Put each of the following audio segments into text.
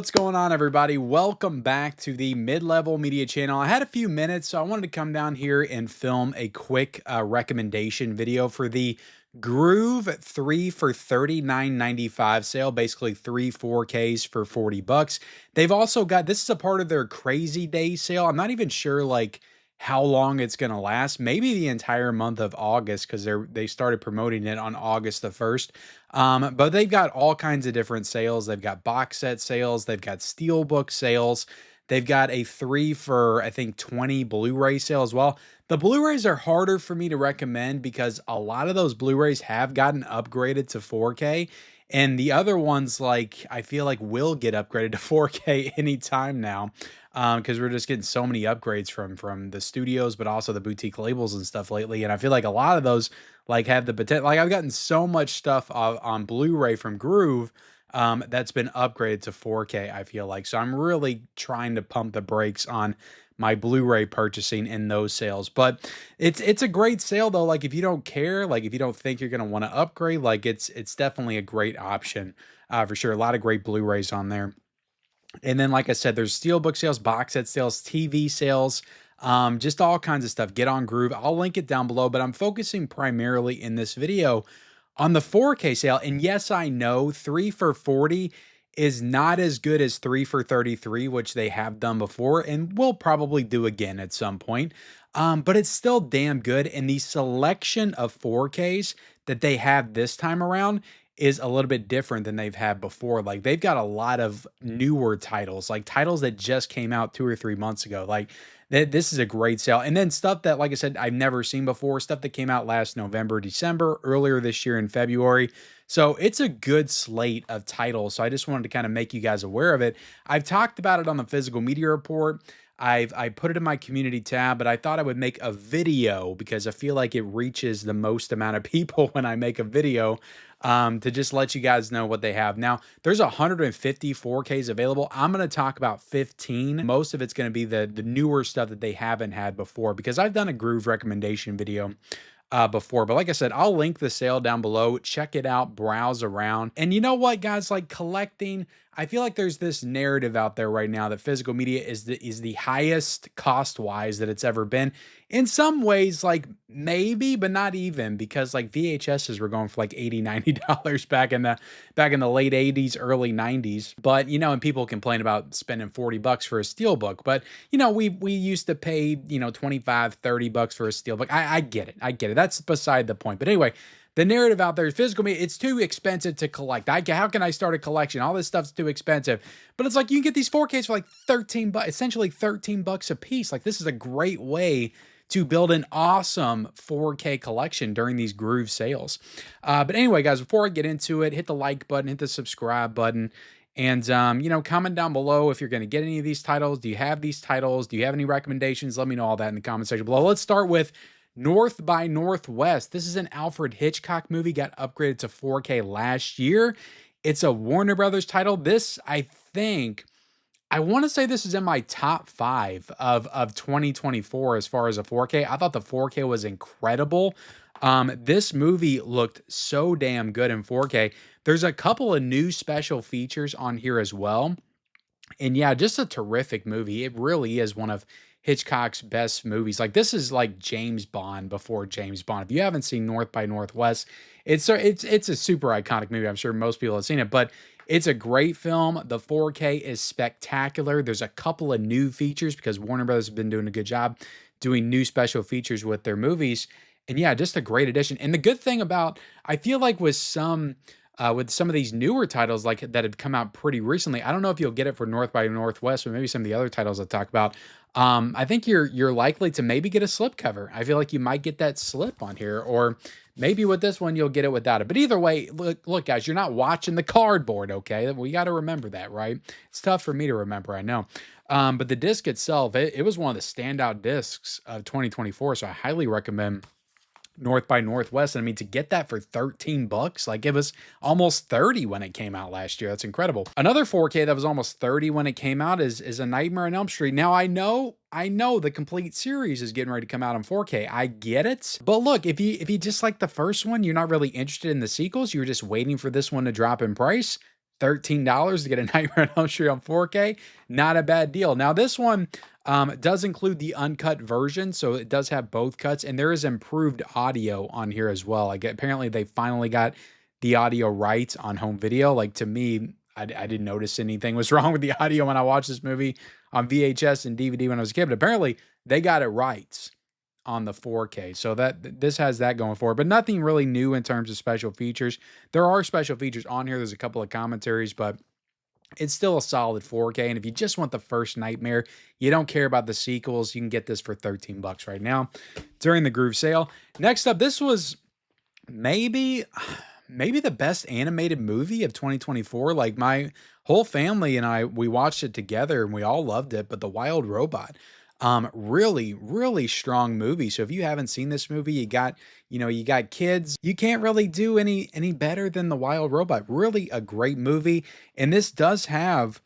what's going on, everybody? Welcome back to the Mid-Level Media channel. I had a few minutes, so I wanted to come down here and film a quick recommendation video for the Gruv 3 for $39.95 sale, basically three 4Ks for 40 bucks. They've also got, this is a part of their Crazy Day sale. I'm not even sure like how long it's going to last, maybe the entire month of August, because they started promoting it on August the 1st. But they've got all kinds of different sales. They've got box set sales, they've got steelbook sales, they've got a 3 for I think 20 Blu-ray sale as well. The Blu-rays are harder for me to recommend because a lot of those Blu-rays have gotten upgraded to 4K. And the other ones, like, I feel like will get upgraded to 4K anytime now, because we're just getting so many upgrades from the studios, but also the boutique labels and stuff lately. And I feel like a lot of those like have the potential. Like I've gotten so much stuff on Blu-ray from Gruv that's been upgraded to 4K. I feel like, so I'm really trying to pump the brakes on my Blu-ray purchasing in those sales. But it's a great sale though. Like if you don't care, like if you don't think you're going to want to upgrade, like it's definitely a great option for sure. A lot of great Blu-rays on there. And then, like I said, there's steelbook sales, box set sales, TV sales, just all kinds of stuff. Get on Gruv. I'll link it down below, but I'm focusing primarily in this video on the 4K sale. And yes, I know 3 for 40 is not as good as 3 for 33, which they have done before and will probably do again at some point. But it's still damn good. And the selection of 4Ks that they have this time around is a little bit different than they've had before. Like they've got a lot of newer titles, like titles that just came out 2 or 3 months ago. Like this is a great sale. And then stuff that, like I said, I've never seen before, stuff that came out last November, December, earlier this year in February. So it's a good slate of titles. So I just wanted to kind of make you guys aware of it. I've talked about it on the physical media report. I put it in my community tab, but I thought I would make a video because I feel like it reaches the most amount of people when I make a video, to just let you guys know what they have. Now, there's 150 4Ks available. I'm going to talk about 15. Most of it's going to be the newer stuff that they haven't had before, because I've done a Gruv recommendation video before. But like I said, I'll link the sale down below. Check it out, browse around. And you know what, guys, like collecting, I feel like there's this narrative out there right now that physical media is the highest cost-wise that it's ever been. In some ways, like maybe, but not even, because like VHSs were going for like $80, $90 back in the late 80s, early 90s. But you know, and people complain about spending 40 bucks for a steelbook. But you know, we used to pay, you know, 25, 30 bucks for a steelbook. I get it. I get it. That's beside the point. But anyway, the narrative out there is physical media, it's too expensive to collect. How can I start a collection? All this stuff's too expensive. But it's like you can get these 4Ks for like 13 bucks, essentially 13 bucks a piece. Like this is a great way to build an awesome 4K collection during these Gruv sales. But anyway, guys, before I get into it, hit the like button, hit the subscribe button, and you know, comment down below if you're going to get any of these titles. Do you have these titles? Do you have any recommendations? Let me know all that in the comment section below. Let's start with North by Northwest. This is an Alfred Hitchcock movie, got upgraded to 4K last year. It's a Warner Brothers title. This, I want to say this is in my top 5 of 2024 as far as a 4K. I thought the 4K was incredible. This movie looked so damn good in 4K. There's a couple of new special features on here as well. And yeah, just a terrific movie. It really is one of Hitchcock's best movies. Like this is like James Bond before James Bond. If you haven't seen North by Northwest, it's a super iconic movie. I'm sure most people have seen it, but it's a great film. The 4K is spectacular. There's a couple of new features because Warner Brothers have been doing a good job doing new special features with their movies. And yeah, just a great addition. And the good thing about, I feel like with some of these newer titles like that have come out pretty recently, I don't know if you'll get it for North by Northwest, but maybe some of the other titles I'll talk about. I think you're likely to maybe get a slipcover. I feel like you might get that slip on here, or maybe with this one you'll get it without it. But either way, look, guys, you're not watching the cardboard, okay? We got to remember that, right? It's tough for me to remember, I know. But the disc itself, it was one of the standout discs of 2024, so I highly recommend North by Northwest. And I mean, to get that for 13 bucks, like it was almost 30 when it came out last year. That's incredible. Another 4K that was almost 30 when it came out is A Nightmare on Elm Street. Now I know the complete series is getting ready to come out on 4K. I get it. But look, if you just like the first one, you're not really interested in the sequels, you're just waiting for this one to drop in price, $13 to get a Nightmare on Elm Street on 4K. Not a bad deal. Now, this one does include the uncut version, so it does have both cuts, and there is improved audio on here as well. Like, apparently, they finally got the audio right on home video. Like, to me, I didn't notice anything was wrong with the audio when I watched this movie on VHS and DVD when I was a kid, but apparently they got it right on the 4K. So that this has that going for it, but nothing really new in terms of special features. There are special features on here. There's a couple of commentaries, but it's still a solid 4K. And if you just want the first Nightmare, you don't care about the sequels, you can get this for 13 bucks right now during the Gruv sale. Next up, this was maybe the best animated movie of 2024. Like, my whole family and I, we watched it together and we all loved it. But The Wild Robot, really, really strong movie. So if you haven't seen this movie, you got kids, you can't really do any better than The Wild Robot. Really a great movie. And this does have,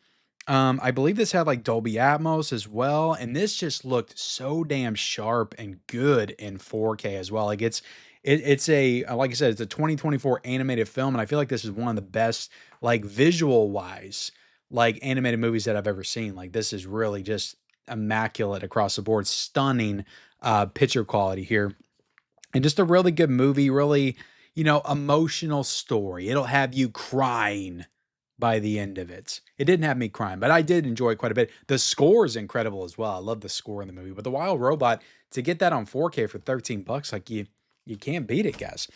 I believe this had like Dolby Atmos as well. And this just looked so damn sharp and good in 4K as well. Like, it's a, like I said, it's a 2024 animated film, and I feel like this is one of the best, like, visual wise, like, animated movies that I've ever seen. Like, this is really just immaculate across the board. Stunning picture quality here, and just a really good movie. Really, emotional story. It'll have you crying by the end of it. It didn't have me crying, but I did enjoy it quite a bit. The score is incredible as well. I love the score in the movie. But The Wild Robot, to get that on 4K for 13 bucks, like, you can't beat it, guys.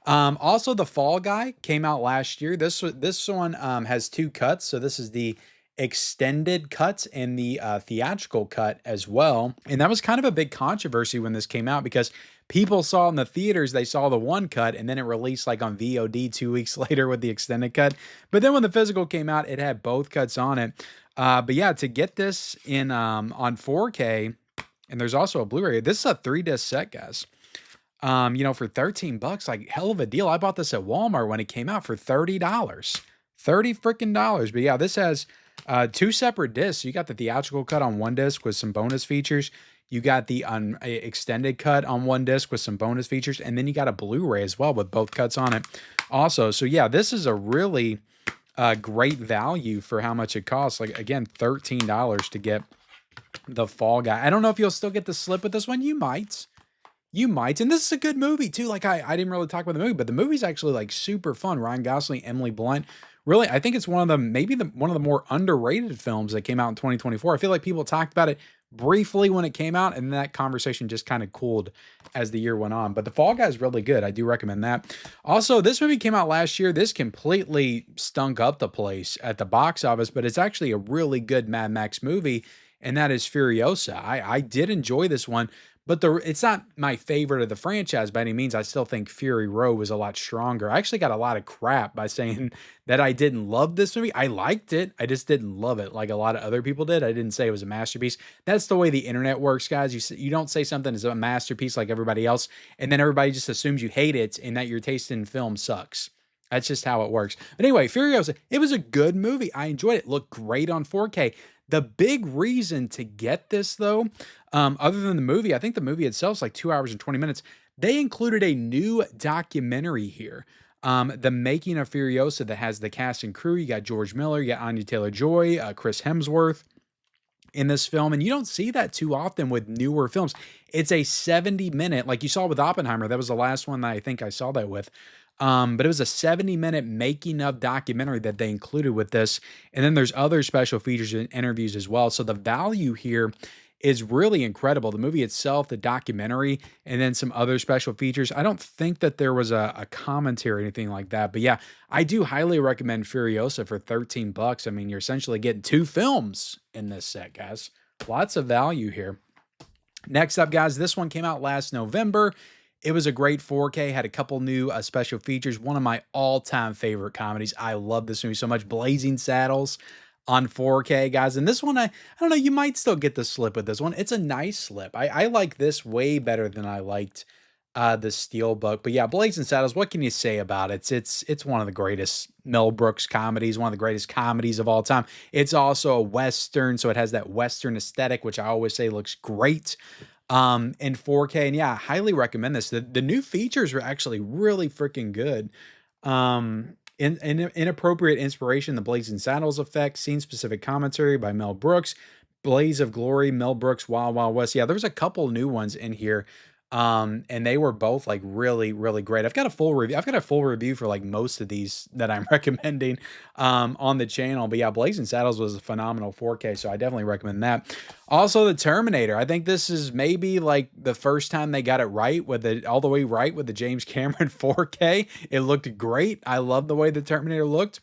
Also, The Fall Guy came out last year. This one has two cuts. So this is the extended cut and the theatrical cut as well. And that was kind of a big controversy when this came out, because people saw in the theaters, they saw the one cut, and then it released like on VOD 2 weeks later with the extended cut. But then when the physical came out, it had both cuts on it. But yeah, to get this in on 4K, and there's also a Blu-ray. This is a 3-disc set, guys. For 13 bucks, like, hell of a deal. I bought this at Walmart when it came out for $30. $30 freaking dollars. But yeah, this has two separate discs. You got the theatrical cut on one disc with some bonus features. You got the extended cut on one disc with some bonus features. And then you got a Blu-ray as well with both cuts on it also. So yeah, this is a really great value for how much it costs. Like, again, $13 to get The Fall Guy. I don't know if you'll still get the slip with this one. You might. And this is a good movie too. Like, I didn't really talk about the movie, but the movie's actually like super fun. Ryan Gosling, Emily Blunt. Really, I think it's one of the more underrated films that came out in 2024. I feel like people talked about it briefly when it came out, and that conversation just kind of cooled as the year went on. But The Fall Guy is really good. I do recommend that. Also, this movie came out last year. This completely stunk up the place at the box office, but it's actually a really good Mad Max movie, and that is Furiosa. I did enjoy this one. But it's not my favorite of the franchise by any means. I still think Fury Road was a lot stronger. I actually got a lot of crap by saying that I didn't love this movie. I liked it. I just didn't love it like a lot of other people did. I didn't say it was a masterpiece. That's the way the internet works, guys. You don't say something is a masterpiece like everybody else, and then everybody just assumes you hate it and that your taste in film sucks. That's just how it works. But anyway, Furiosa, it was a good movie. I enjoyed it. It looked great on 4K. The big reason to get this, though, other than the movie, I think the movie itself is like 2 hours and 20 minutes. They included a new documentary here, The Making of Furiosa, that has the cast and crew. You got George Miller, you got Anya Taylor-Joy, Chris Hemsworth in this film, and you don't see that too often with newer films. It's a 70-minute, like you saw with Oppenheimer. That was the last one that I think I saw that with. But it was a 70-minute making of documentary that they included with this. And then there's other special features and interviews as well. So the value here is really incredible. The movie itself, the documentary, and then some other special features. I don't think that there was a commentary or anything like that. But yeah, I do highly recommend Furiosa for 13 bucks. I mean, you're essentially getting two films in this set, guys. Lots of value here. Next up, guys, this one came out last November. It was a great 4K, had a couple new special features. One of my all-time favorite comedies. I love this movie so much. Blazing Saddles on 4K, guys. And this one, I don't know, you might still get the slip with this one. It's a nice slip. I like this way better than I liked the Steelbook. But yeah, Blazing Saddles, what can you say about it? It's one of the greatest Mel Brooks comedies, one of the greatest comedies of all time. It's also a Western, so it has that Western aesthetic, which I always say looks great in 4K. And yeah, I highly recommend this. The new features are actually really freaking good. Inappropriate inspiration, the Blazing Saddles effect, scene-specific commentary by Mel Brooks, Blaze of Glory, Mel Brooks, Wild Wild West. Yeah, there's a couple new ones in here. And they were both like really, really great. I've got a full review. I've got a full review for like most of these that I'm recommending on the channel. But yeah, Blazing Saddles was a phenomenal 4K, so I definitely recommend that. Also, the Terminator. I think this is maybe like the first time they got it right with it all the way right with the James Cameron 4K. It looked great. I love the way the Terminator looked.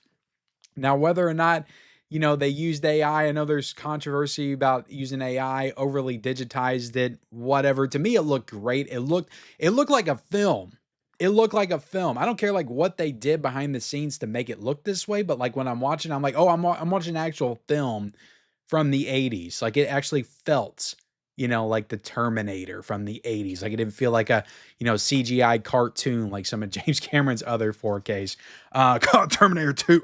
Now, whether or not, they used AI, I know there's controversy about using AI, overly digitized it, whatever. To me, it looked great. It looked like a film. It looked like a film. I don't care like what they did behind the scenes to make it look this way, but like when I'm watching, I'm like, oh, I'm watching an actual film from the 80s. Like it actually felt, like the Terminator from the 80s. Like it didn't feel like a, CGI cartoon like some of James Cameron's other 4Ks. Terminator 2.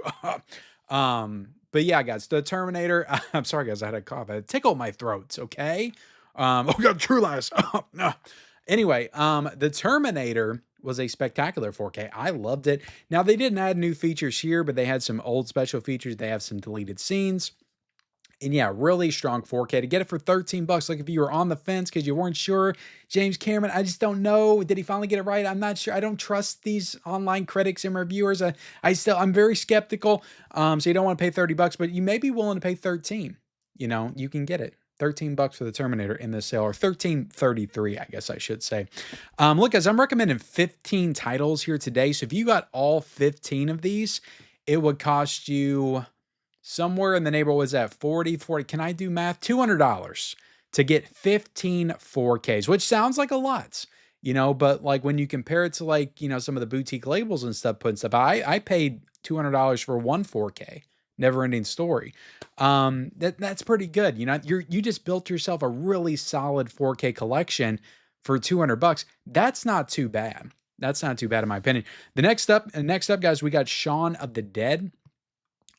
But yeah, guys, the Terminator. I'm sorry, guys, I had a cough. It tickled my throat. Okay. Oh, we got True Lies. Anyway, the Terminator was a spectacular 4K. I loved it. Now they didn't add new features here, but they had some old special features. They have some deleted scenes. And yeah, really strong 4K to get it for 13 bucks. Like if you were on the fence because you weren't sure, James Cameron, I just don't know. Did he finally get it right? I'm not sure. I don't trust these online critics and reviewers. I'm very skeptical. So you don't want to pay 30 bucks, but you may be willing to pay 13. You can get it. 13 bucks for the Terminator in this sale, or 13.33, I guess I should say. Look, guys, I'm recommending 15 titles here today. So if you got all 15 of these, it would cost you somewhere in the neighborhood. Was that 40, can I do math? $200 to get 15 4Ks, which sounds like a lot, but like when you compare it to like, some of the boutique labels and stuff, putting stuff, I paid $200 for one 4K, Never Ending Story. That's pretty good. You just built yourself a really solid 4K collection for 200 bucks. That's not too bad. That's not too bad in my opinion. Next up, guys, we got Shaun of the Dead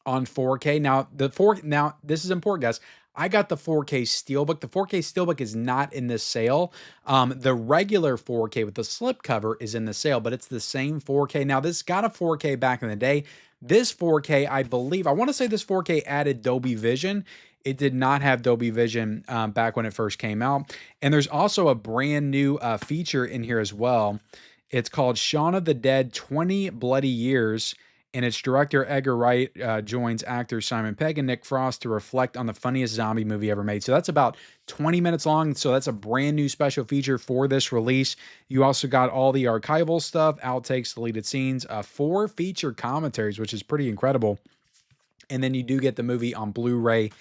on 4K. Now, this is important, guys. I got the 4K Steelbook. The 4K Steelbook is not in this sale. The regular 4K with the slipcover is in the sale, but it's the same 4K. Now, this got a 4K back in the day. This 4K, I want to say this 4K added Dolby Vision. It did not have Dolby Vision back when it first came out. And there's also a brand new feature in here as well. It's called Shaun of the Dead 20 Bloody Years. And its director, Edgar Wright, joins actors Simon Pegg and Nick Frost to reflect on the funniest zombie movie ever made. So that's about 20 minutes long. So that's a brand new special feature for this release. You also got all the archival stuff, outtakes, deleted scenes, 4 feature commentaries, which is pretty incredible. And then you do get the movie on Blu-ray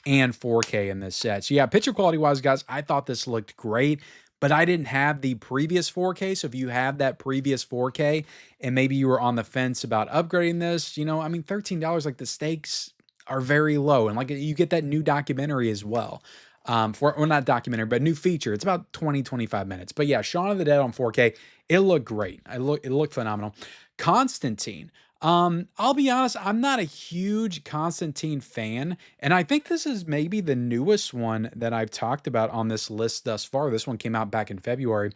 and 4K in this set. So yeah, picture quality wise, guys, I thought this looked great. But I didn't have the previous 4K. So if you have that previous 4K and maybe you were on the fence about upgrading this, $13, like the stakes are very low. And like you get that new documentary as well. Not documentary, but new feature. It's about 20, 25 minutes. But yeah, Shaun of the Dead on 4K, it looked great. It looked phenomenal. Constantine. I'll be honest, I'm not a huge Constantine fan, and I think this is maybe the newest one that I've talked about on this list thus far. This one came out back in February.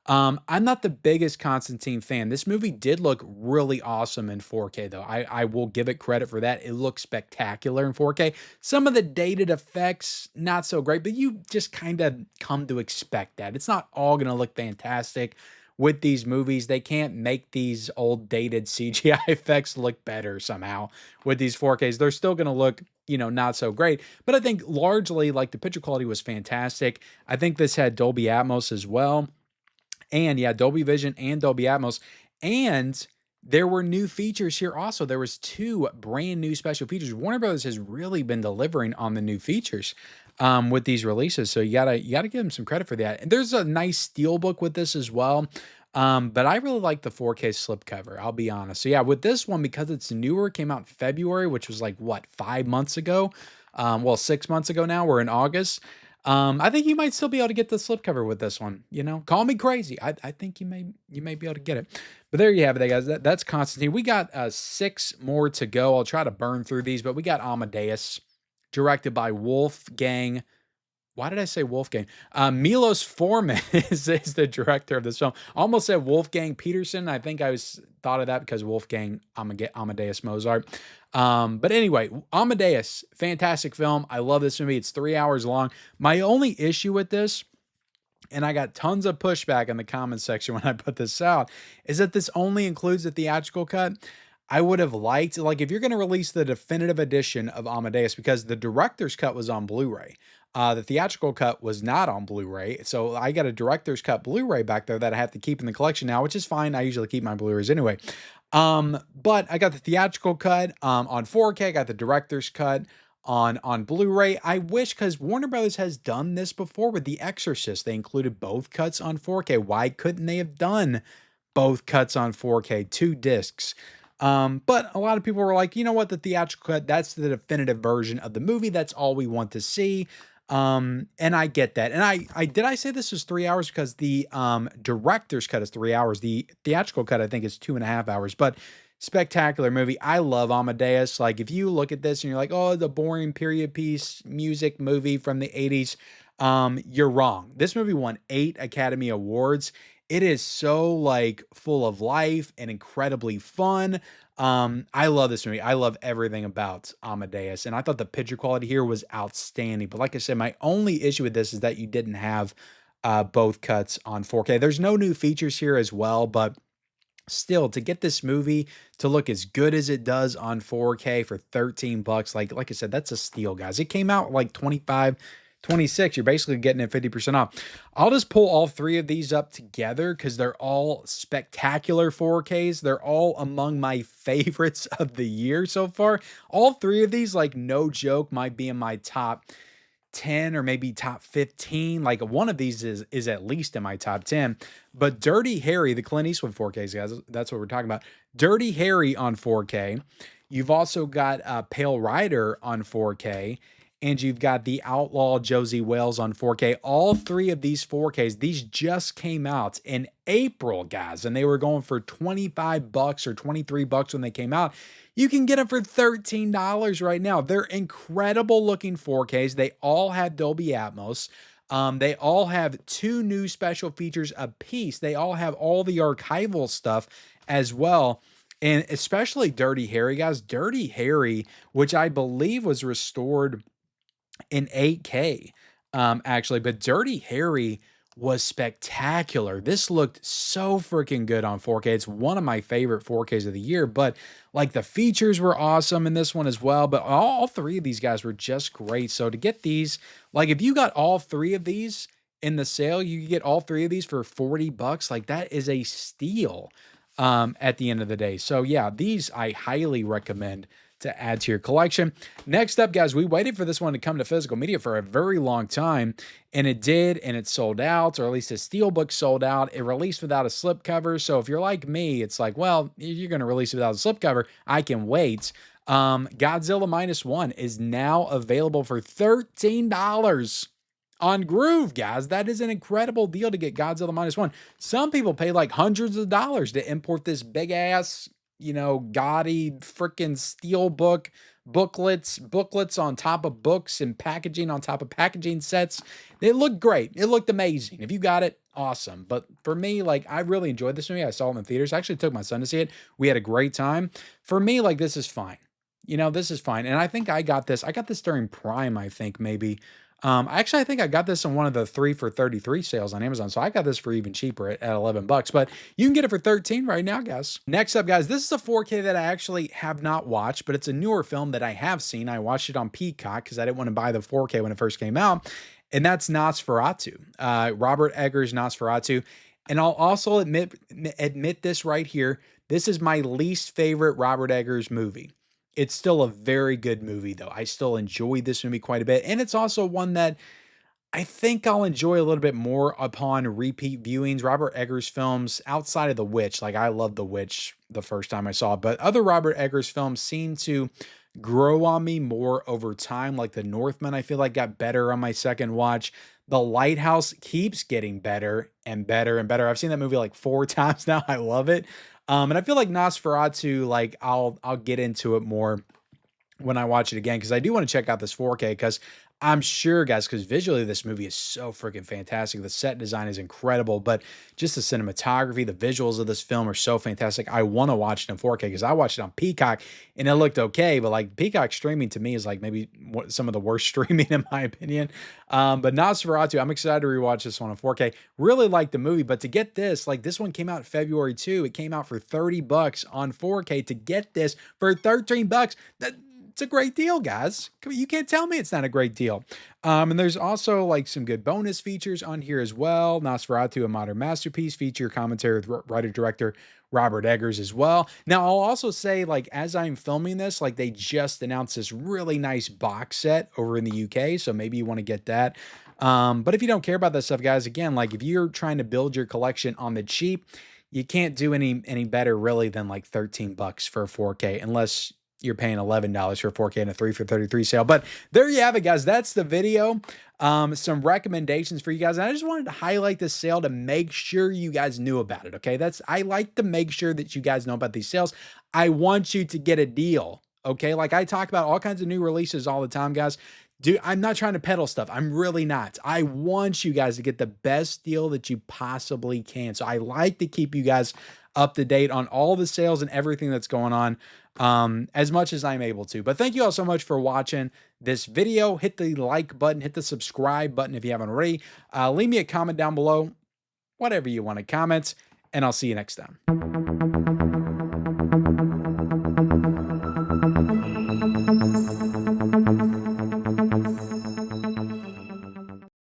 I'm not the biggest Constantine fan. This movie did look really awesome in 4K, though. I will give it credit for that. It looks spectacular in 4K. Some of the dated effects, not so great, but you just kind of come to expect that. It's not all going to look fantastic. With these movies, they can't make these old dated CGI effects look better somehow with these 4Ks. They're still going to look, not so great. But I think largely, like, the picture quality was fantastic. I think this had Dolby Atmos as well. And yeah, Dolby Vision and Dolby Atmos. And there were new features here also. There was 2 brand new special features. Warner Brothers has really been delivering on the new features with these releases. So you gotta give them some credit for that. And there's a nice steelbook with this as well. But I really like the 4K slipcover, I'll be honest. So yeah, with this one, because it's newer, came out in February, which was like, what, 5 months ago? 6 months ago now. We're in August. I think you might still be able to get the slipcover with this one. Call me crazy. I think you may be able to get it. But there you have it, guys. That's Constantine. We got 6 more to go. I'll try to burn through these, but we got Amadeus, directed by Wolfgang. Why did I say Wolfgang? Milos Forman is the director of this film. I almost said Wolfgang Peterson. I think I was thought of that because Wolfgang Amadeus Mozart. But anyway, Amadeus, fantastic film. I love this movie. It's 3 hours long. My only issue with this, and I got tons of pushback in the comments section when I put this out, is that this only includes the theatrical cut. I would have liked, like, if you're going to release the definitive edition of Amadeus, because the director's cut was on Blu-ray. The theatrical cut was not on Blu-ray. So I got a director's cut Blu-ray back there that I have to keep in the collection now, which is fine. I usually keep my Blu-rays anyway. But I got the theatrical cut on 4K. I got the director's cut on Blu-ray. I wish, because Warner Brothers has done this before with The Exorcist. They included both cuts on 4K. Why couldn't they have done both cuts on 4K, 2 discs? But a lot of people were like, you know what, the theatrical cut, that's the definitive version of the movie. That's all we want to see. And I get that. And I did I say this was 3 hours, because the director's cut is 3 hours. The theatrical cut, I think, is 2.5 hours. But spectacular movie. I love Amadeus. Like, if you look at this and you're like, oh, the boring period piece music movie from the 80s, you're wrong. This movie won 8 Academy Awards. It is so, like, full of life and incredibly fun. I love this movie. I love everything about Amadeus, and I thought the picture quality here was outstanding. But like I said, my only issue with this is that you didn't have both cuts on 4K. There's no new features here as well, but still, to get this movie to look as good as it does on 4K for 13 bucks, like I said, that's a steal, guys. It came out like 25, 26. You're basically getting it 50% off. I'll just pull all 3 of these up together because they're all spectacular 4Ks. They're all among my favorites of the year so far. All 3 of these, like, no joke, might be in my top 10 or maybe top 15. Like, one of these is at least in my top 10. But Dirty Harry, the Clint Eastwood 4Ks, guys, that's what we're talking about. Dirty Harry on 4K. You've also got Pale Rider on 4K. And you've got The Outlaw Josie Wales on 4K. All 3 of these 4Ks, these just came out in April, guys. And they were going for 25 bucks or 23 bucks when they came out. You can get them for $13 right now. They're incredible looking 4Ks. They all have Dolby Atmos. They all have 2 new special features a piece. They all have all the archival stuff as well. And especially Dirty Harry, guys. Dirty Harry, which I believe was restored in 8K, actually. But Dirty Harry was spectacular. This looked so freaking good on 4K. It's one of my favorite 4Ks of the year, but like the features were awesome in this one as well. But all 3 of these guys were just great. So to get these, like, if you got all 3 of these in the sale, you get all 3 of these for 40 bucks. Like, that is a steal at the end of the day. So yeah, these I highly recommend to add to your collection. Next up, guys, we waited for this one to come to physical media for a very long time, and it did, and it sold out, or at least the steelbook sold out. It released without a slipcover, so if you're like me, it's like, well, if you're going to release it without a slipcover, I can wait. Godzilla Minus One is now available for $13 on Gruv, guys. That is an incredible deal to get Godzilla Minus One. Some people pay like hundreds of dollars to import this big ass, gaudy freaking steel booklets on top of books and packaging on top of packaging sets. It looked great. It looked amazing. If you got it, awesome. But for me, like, I really enjoyed this movie. I saw it in the theaters. I actually took my son to see it. We had a great time. For me, like, this is fine. This is fine. And I think I got this during Prime, I think, maybe. Actually, I think I got this on one of the 3 for 33 sales on Amazon. So I got this for even cheaper at 11 bucks, but you can get it for 13 right now, guys. Next up, guys, this is a 4K that I actually have not watched, but it's a newer film that I have seen. I watched it on Peacock because I didn't want to buy the 4K when it first came out. And that's Nosferatu, Robert Eggers' Nosferatu. And I'll also admit this right here. This is my least favorite Robert Eggers movie. It's still a very good movie, though. I still enjoy this movie quite a bit. And it's also one that I think I'll enjoy a little bit more upon repeat viewings. Robert Eggers films, outside of The Witch, like, I loved The Witch the first time I saw it, but other Robert Eggers films seem to grow on me more over time. Like The Northman, I feel like got better on my second watch. The Lighthouse keeps getting better and better and better. I've seen that movie like 4 times now. I love it. And I feel like Nosferatu, like, I'll get into it more when I watch it again, because I do want to check out this 4K, because I'm sure, guys, because visually this movie is so freaking fantastic. The set design is incredible, but just the cinematography, the visuals of this film are so fantastic. I want to watch it in 4K because I watched it on Peacock and it looked okay, but like Peacock streaming to me is like maybe some of the worst streaming in my opinion. But Nosferatu, I'm excited to rewatch this one in 4K. Really like the movie, but to get this, like this one came out February 2. It came out for 30 bucks on 4K. To get this for 13 bucks, it's a great deal, guys. You can't tell me it's not a great deal. And there's also like some good bonus features on here as well. Nosferatu, a modern masterpiece, feature commentary with writer director Robert Eggers as well. Now, I'll also say, like, as I'm filming this, like, they just announced this really nice box set over in the UK, so maybe you want to get that. But if you don't care about that stuff, guys, again, like, if you're trying to build your collection on the cheap, you can't do any better really than like 13 bucks for a 4K unless you're paying $11 for a 4K and a 3 for 33 sale. But there you have it, guys. That's the video. Some recommendations for you guys. And I just wanted to highlight this sale to make sure you guys knew about it. Okay. I like to make sure that you guys know about these sales. I want you to get a deal. Okay. Like I talk about all kinds of new releases all the time, guys. Dude, I'm not trying to peddle stuff. I'm really not. I want you guys to get the best deal that you possibly can. So I like to keep you guys up to date on all the sales and everything that's going on as much as I'm able to. But thank you all so much for watching this video. Hit the like button, hit the subscribe button if you haven't already. Leave me a comment down below, whatever you want to comment, and I'll see you next time.